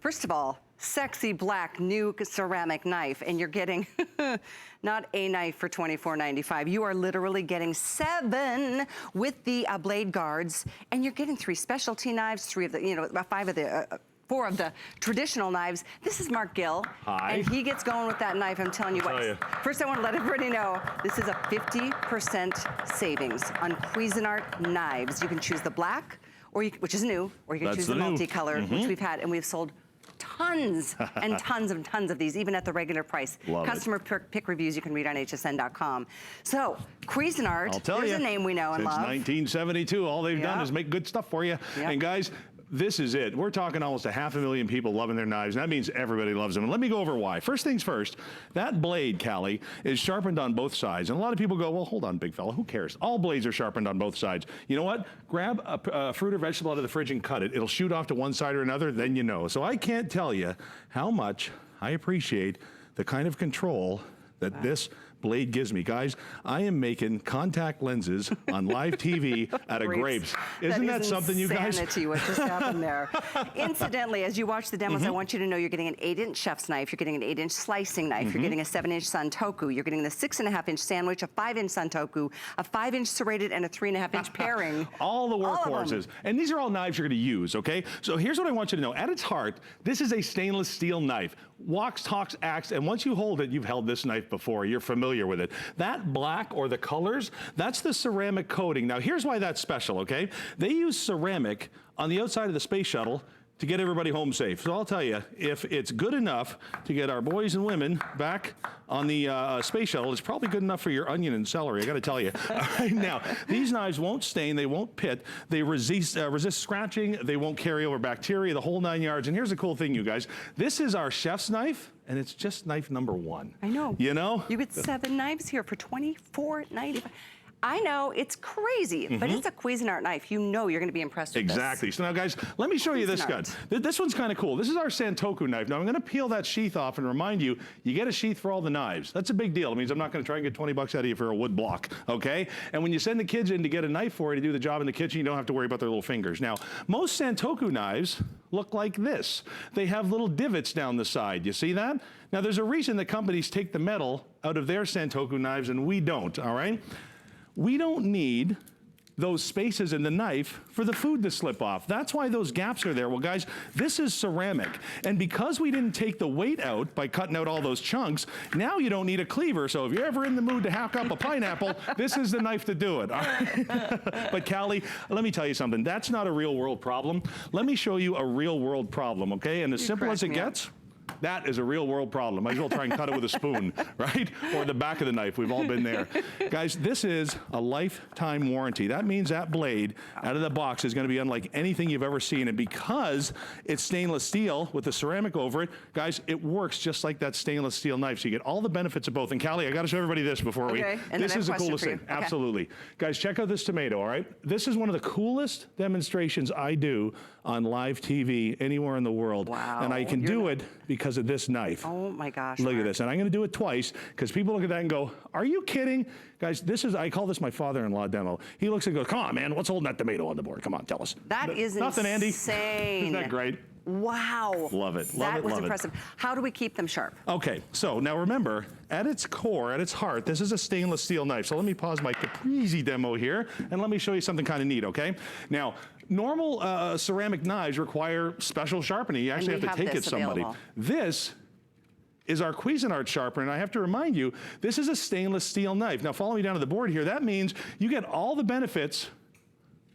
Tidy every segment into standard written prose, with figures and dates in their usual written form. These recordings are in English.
First of all, sexy black new ceramic knife, and you're getting not a knife for $24.95. You are literally getting 7 with the blade guards, and you're getting 3 specialty knives, 3 of the, you know, 5 of the 4 of the traditional knives. This is Mark Gill. Hi. And he gets going with that knife, I'm telling you what. First, I want to let everybody know, this is a 50% savings on Cuisinart knives. You can choose the black, or which is new, or you can choose the multicolor, which we've had, and we've sold tons and tons and tons of these, even at the regular price. Customer pick reviews you can read on hsn.com. So, Cuisinart, there's a name we know and love. Since 1972, all they've done is make good stuff for you. And guys, this is it. We're talking almost 500,000 people loving their knives, and that means everybody loves them. And let me go over why. First things first, that blade, Callie, is sharpened on both sides. And a lot of people go, well, hold on, big fella, who cares? All blades are sharpened on both sides. You know what? Grab a fruit or vegetable out of the fridge and cut it. It'll shoot off to one side or another, then you know. So I can't tell you how much I appreciate the kind of control that this blade gives me. Guys, I am making contact lenses on live TV out of grapes. Isn't that something, you guys? Insanity, what just happened there. Incidentally, as you watch the demos, I want you to know you're getting an 8-inch chef's knife, you're getting an 8-inch slicing knife, you're getting a 7-inch Santoku, you're getting the 6.5-inch sandwich, a 5-inch Santoku, a 5-inch serrated, and a 3.5-inch paring. All the workhorses. And these are all knives you're gonna use, okay? So here's what I want you to know. At its heart, this is a stainless steel knife. Walks, talks, acts, and once you hold it, you've held this knife before. You're familiar with it. That black or the colors, that's the ceramic coating. Now here's why that's special, okay? They use ceramic on the outside of the space shuttle to get everybody home safe. So I'll tell you, if it's good enough to get our boys and women back on the space shuttle, it's probably good enough for your onion and celery, I gotta tell you. All right, now, these knives won't stain, they won't pit, they resist scratching, they won't carry over bacteria, the whole 9 yards. And here's the cool thing, you guys. This is our chef's knife, and it's just knife number 1. I know. You know? You get 7 knives here for $24.95. I know, it's crazy, but it's a Cuisinart knife. You know you're gonna be impressed with this. Exactly. So now, guys, let me show you this gun. This one's kind of cool. This is our Santoku knife. Now, I'm gonna peel that sheath off and remind you, you get a sheath for all the knives. That's a big deal. It means I'm not gonna try and get 20 bucks out of you for a wood block, okay? And when you send the kids in to get a knife for you to do the job in the kitchen, you don't have to worry about their little fingers. Now, most Santoku knives look like this. They have little divots down the side. You see that? Now, there's a reason that companies take the metal out of their Santoku knives and we don't, all right? We don't need those spaces in the knife for the food to slip off. That's why those gaps are there. Well, guys, this is ceramic. And because we didn't take the weight out by cutting out all those chunks, now you don't need a cleaver. So if you're ever in the mood to hack up a pineapple, this is the knife to do it. All right? But Callie, let me tell you something. That's not a real world problem. Let me show you a real world problem, okay? And as simple as it gets, that is a real world problem. Might as well try and cut it with a spoon, right? Or the back of the knife, we've all been there. Guys, this is a lifetime warranty. That means that blade out of the box is gonna be unlike anything you've ever seen. And because it's stainless steel with the ceramic over it, guys, it works just like that stainless steel knife. So you get all the benefits of both. And Callie, I gotta show everybody this before this is the coolest thing, absolutely. Guys, check out this tomato, all right? This is one of the coolest demonstrations I do on live TV anywhere in the world. Wow. And I can do it because of this knife. Oh my gosh. Look at this, and I'm gonna do it twice because people look at that and go, are you kidding? Guys, this is, I call this my father-in-law demo. He looks and goes, come on, man, what's holding that tomato on the board? Come on, tell us. That is nothing, Andy. Insane. Isn't that great? Wow. Love it, love that it, was love impressive. How do we keep them sharp? Okay, so now remember, at its core, at its heart, this is a stainless steel knife. So let me pause my Caprese demo here, and let me show you something kind of neat, okay? Now, normal ceramic knives require special sharpening. You actually have to take it to somebody. This is our Cuisinart sharpener, and I have to remind you, this is a stainless steel knife. Now follow me down to the board here. That means you get all the benefits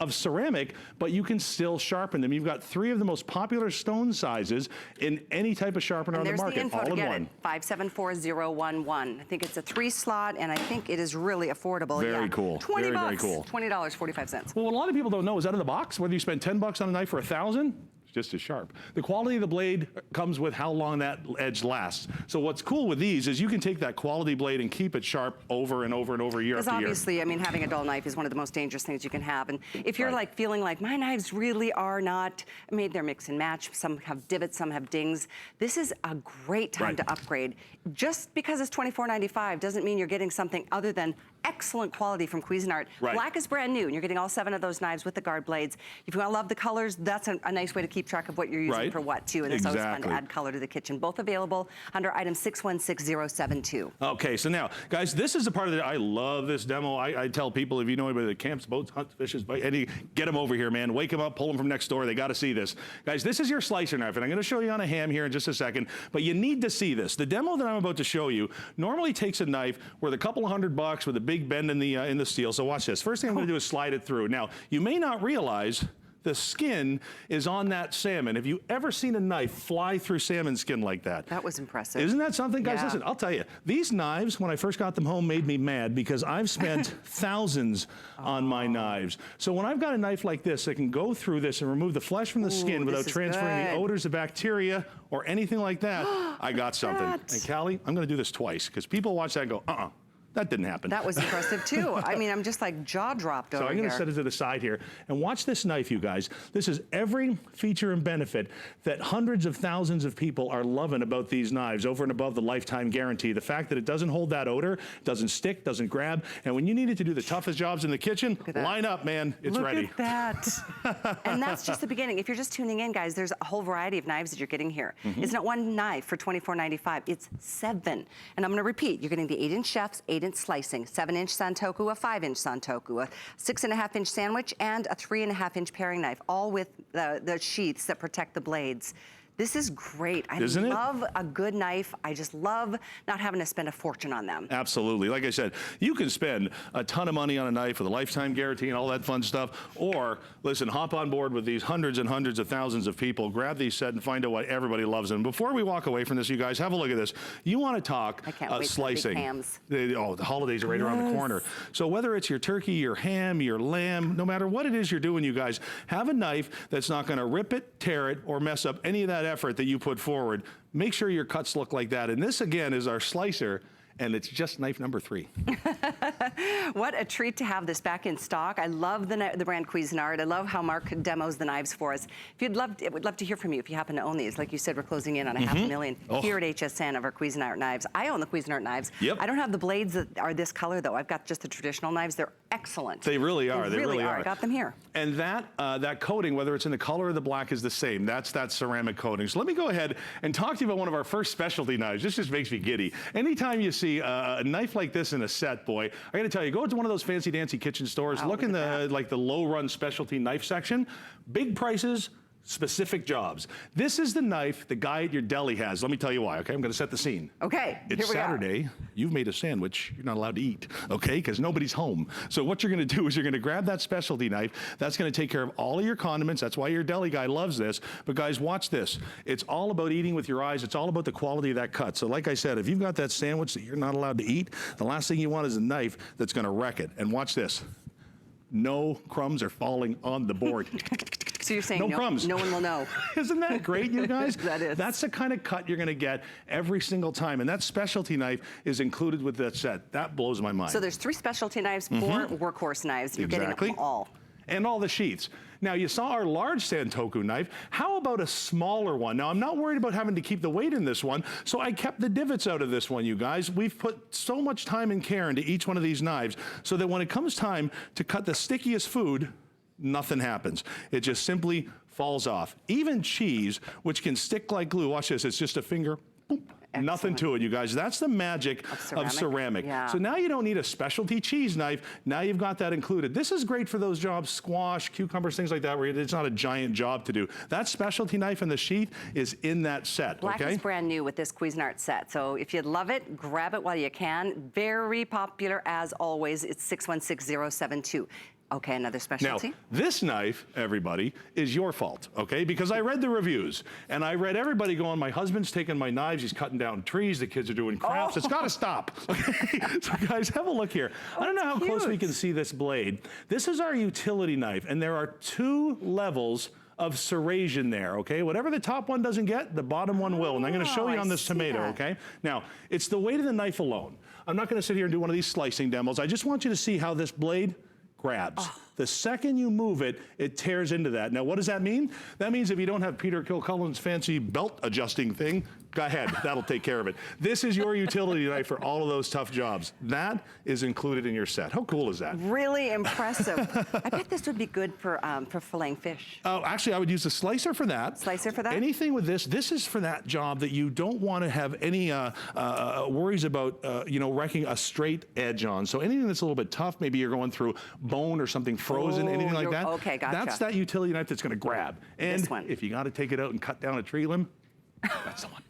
of ceramic, but you can still sharpen them. You've got 3 of the most popular stone sizes in any type of sharpener on the market, there's the info all to in get one. It, 574011. I think it's a 3-slot, and I think it is really affordable. Very cool. 20 bucks. Very cool. $20.45. Well, what a lot of people don't know is out of the box, whether you spend 10 bucks on a knife or 1,000, just as sharp. The quality of the blade comes with how long that edge lasts. So what's cool with these is you can take that quality blade and keep it sharp over and over and over year after year. Because obviously, I mean, having a dull knife is one of the most dangerous things you can have. And if you're like feeling like my knives really are not, I mean, they're mix and match. Some have divots, some have dings. This is a great time to upgrade. Just because it's $24.95 doesn't mean you're getting something other than excellent quality from Cuisinart. Right. Black is brand new, and you're getting all 7 of those knives with the guard blades. If you love the colors, that's a nice way to keep track of what you're using for what, too. And it's always fun to add color to the kitchen. Both available under item 616072. Okay, so now, guys, this is the part of I love this demo. I tell people, if you know anybody that camps, boats, hunts, fishes, get them over here, man. Wake them up, pull them from next door. They got to see this. Guys, this is your slicer knife, and I'm going to show you on a ham here in just a second, but you need to see this. The demo that I'm about to show you normally takes a knife worth a couple of $100 with a big bend in the steel. So watch this. First thing I'm going to do is slide it through. Now, you may not realize the skin is on that salmon. Have you ever seen a knife fly through salmon skin like that? That was impressive. Isn't that something? Guys, listen, I'll tell you, these knives, when I first got them home, made me mad because I've spent thousands on my knives. So when I've got a knife like this that can go through this and remove the flesh from the skin without transferring the odors of bacteria or anything like that, I got something. And Callie, I'm gonna do this twice because people watch that and go, that didn't happen. That was impressive too. I mean, I'm just like jaw dropped over here. So I'm gonna set it to the side here and watch this knife, you guys. This is every feature and benefit that hundreds of thousands of people are loving about these knives over and above the lifetime guarantee. The fact that it doesn't hold that odor, doesn't stick, doesn't grab, and when you need it to do the toughest jobs in the kitchen, line up, man, it's ready. Look at that. And that's just the beginning. If you're just tuning in, guys, there's a whole variety of knives that you're getting here. It's not one knife for $24.95, it's 7. And I'm gonna repeat, you're getting the 8-inch chefs, 8-inch slicing, 7-inch Santoku, a 5-inch Santoku, a 6.5-inch sandwich, and a 3.5-inch paring knife, all with the sheaths that protect the blades. This is great. I love a good knife. I just love not having to spend a fortune on them. Absolutely. Like I said, you can spend a ton of money on a knife with a lifetime guarantee and all that fun stuff. Or, listen, hop on board with these hundreds and hundreds of thousands of people. Grab these set and find out why everybody loves them. Before we walk away from this, you guys, have a look at this. You want to talk slicing. The holidays are right around the corner. So whether it's your turkey, your ham, your lamb, no matter what it is you're doing, you guys, have a knife that's not going to rip it, tear it, or mess up any of that effort that you put forward. Make sure your cuts look like that. And this, again, is our slicer, and it's just knife number 3. What a treat to have this back in stock. I love the brand Cuisinart. I love how Mark demos the knives for us. If would love to hear from you if you happen to own these. Like you said, we're closing in on a $500,000 here at HSN of our Cuisinart knives. I own the Cuisinart knives. I don't have the blades that are this color, though. I've got just the traditional knives. They're excellent. They really are. They really are. I got them here. And that coating, whether it's in the color or the black, is the same. That's that ceramic coating. So let me go ahead and talk to you about one of our first specialty knives. This just makes me giddy. Anytime you see a knife like this in a set, boy, I gotta tell you, go to one of those fancy dancy kitchen stores, look in the low run specialty knife section, big prices, specific jobs. This is the knife the guy at your deli has. Let me tell you why, okay? I'm gonna set the scene. Okay, It's Saturday, you've made a sandwich, you're not allowed to eat, okay? Because nobody's home. So what you're gonna do is you're gonna grab that specialty knife, that's gonna take care of all of your condiments, that's why your deli guy loves this. But guys, watch this. It's all about eating with your eyes, it's all about the quality of that cut. So like I said, if you've got that sandwich that you're not allowed to eat, the last thing you want is a knife that's gonna wreck it. And watch this. No crumbs are falling on the board. So you're saying no crumbs. No one will know. Isn't that great, you guys? That is. That's the kind of cut you're gonna get every single time. And that specialty knife is included with that set. That blows my mind. So there's 3 specialty knives, 4 workhorse knives. You're getting them all. And all the sheaths. Now, you saw our large Santoku knife. How about a smaller one? Now, I'm not worried about having to keep the weight in this one, so I kept the divots out of this one, you guys. We've put so much time and care into each one of these knives so that when it comes time to cut the stickiest food, nothing happens. It just simply falls off. Even cheese, which can stick like glue, watch this, it's just a finger, boop. Excellent. Nothing to it, you guys. That's the magic of ceramic. So now you don't need a specialty cheese knife. Now you've got that included. This is great for those jobs, squash, cucumbers, things like that, where it's not a giant job to do. That specialty knife and the sheath is in that set, Black is brand new with this Cuisinart set. So if you love it, grab it while you can. Very popular as always. It's 616072. Okay, another specialty. Now, this knife, everybody, is your fault, okay? Because I read the reviews, and I read everybody going, my husband's taking my knives, he's cutting down trees, the kids are doing crafts, it's gotta stop, okay? So guys, have a look here. I don't know how close we can see this blade. This is our utility knife, and there are 2 levels of serration there, okay? Whatever the top one doesn't get, the bottom one will. And I'm gonna show you on this tomato, okay? Now, it's the weight of the knife alone. I'm not gonna sit here and do one of these slicing demos. I just want you to see how this blade grabs. The second you move it, it tears into that. Now, what does that mean? That means if you don't have Peter Kilcullen's fancy belt adjusting thing, go ahead, that'll take care of it. This is your utility knife for all of those tough jobs. That is included in your set. How cool is that? Really impressive. I bet this would be good for filleting fish. Oh, actually, I would use a slicer for that. Slicer for that? Anything with this is for that job that you don't want to have any worries about, you know, wrecking a straight edge on. So anything that's a little bit tough, maybe you're going through bone or something frozen, anything like that. Okay, gotcha. That's that utility knife that's going to grab. And This one. if you got to take it out and cut down a tree limb, that's the one.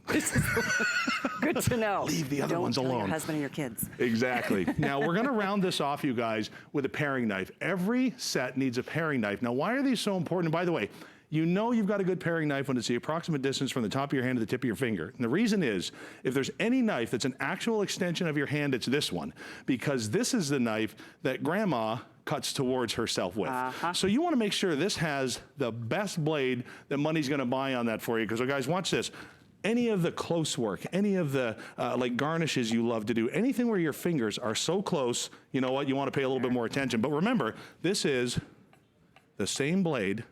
Good to know. Leave the other ones Don't alone. tell your husband and your kids. Exactly. Now, we're going to round this off, you guys, with a paring knife. Every set needs a paring knife. Now, why are these so important? And by the way, you know you've got a good paring knife when it's the approximate distance from the top of your hand to the tip of your finger. And the reason is, if there's any knife that's an actual extension of your hand, it's this one. Because this is the knife that Grandma cuts towards herself with. So you want to make sure this has the best blade that money's going to buy on that for you. Because, guys, watch this. Any of the close work, any of the like garnishes you love to do, anything where your fingers are so close, you know what, you want to pay a little bit more attention. But remember, this is the same blade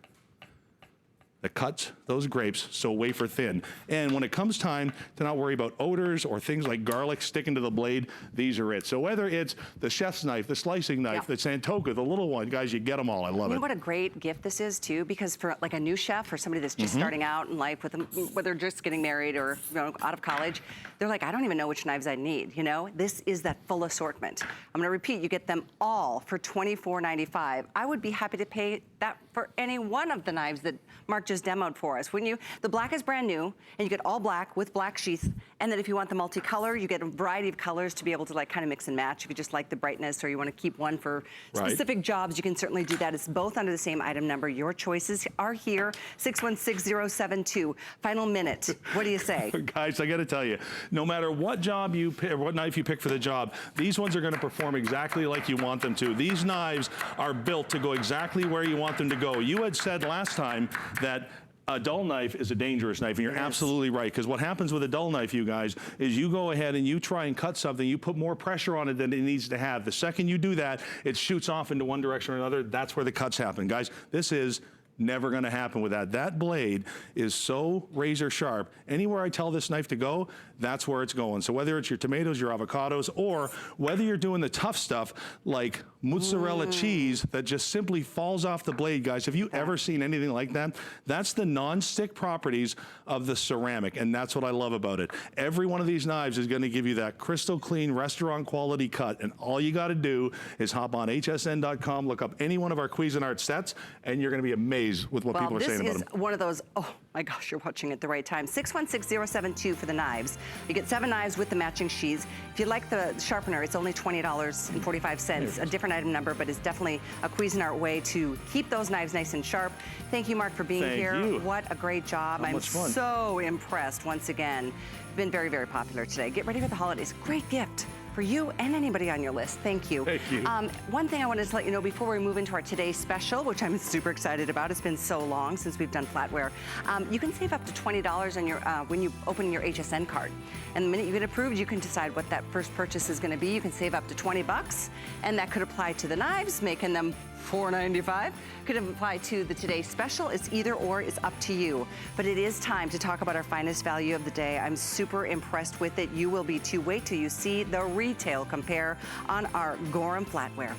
that cuts those grapes so wafer thin. And when it comes time to not worry about odors or things like garlic sticking to the blade, these are it. So whether it's the chef's knife, the slicing knife, the Santoku, the little one, guys, you get them all. I love it. You know what a great gift this is too, because for like a new chef or somebody that's just starting out in life, with them, whether just getting married or, you know, out of college, they're like, I don't even know which knives I need. You know, this is that full assortment. I'm going to repeat, you get them all for $24.95. I would be happy to pay that for any one of the knives that Mark just demoed for us, wouldn't you? The black is brand new, and you get all black with black sheath. And then if you want the multicolor, you get a variety of colors to be able to like kind of mix and match. If you just like the brightness or you want to keep one for specific jobs, you can certainly do that. It's both under the same item number. Your choices are here. 616072. Final minute. What do you say? Guys, I got to tell you, no matter what job you pick, or what knife you pick for the job, these ones are going to perform exactly like you want them to. These knives are built to go exactly where you want them to go. You had said last time that a dull knife is a dangerous knife, and you're absolutely right, because what happens with a dull knife, you guys, is you go ahead and you try and cut something, you put more pressure on it than it needs to have. The second you do that, it shoots off into one direction or another. That's where the cuts happen. Guys, this is never going to happen with that. That blade is so razor sharp. Anywhere I tell this knife to go, that's where it's going. So whether it's your tomatoes, your avocados, or whether you're doing the tough stuff like mozzarella cheese that just simply falls off the blade, guys, have you ever seen anything like that? That's the non-stick properties of the ceramic, and that's what I love about it. Every one of these knives is going to give you that crystal clean restaurant quality cut, and all you got to do is hop on hsn.com, look up any one of our Cuisinart sets, and you're going to be amazed with what people are saying about them. This is one of those, oh my gosh, you're watching at the right time. 616072 for the knives. You get 7 knives with the matching sheaths. If you like the sharpener, it's only $20.45. A different item number, but it's definitely a Cuisinart way to keep those knives nice and sharp. Thank you, Mark, for being here. Thank you. What a great job. I'm so impressed once again. You've been very, very popular today. Get ready for the holidays. Great gift for you and anybody on your list. Thank you. Thank you. One thing I wanted to let you know before we move into our today's special, which I'm super excited about. It's been so long since we've done flatware. You can save up to $20 on your when you open your HSN card. And the minute you get approved, you can decide what that first purchase is going to be. You can save up to $20, and that could apply to the knives, making them $4.95. Could apply to the today's special. It's either or, it's up to you. But it is time to talk about our finest value of the day. I'm super impressed with it. You will be too. Wait till you see the retail compare on our Gorham flatware.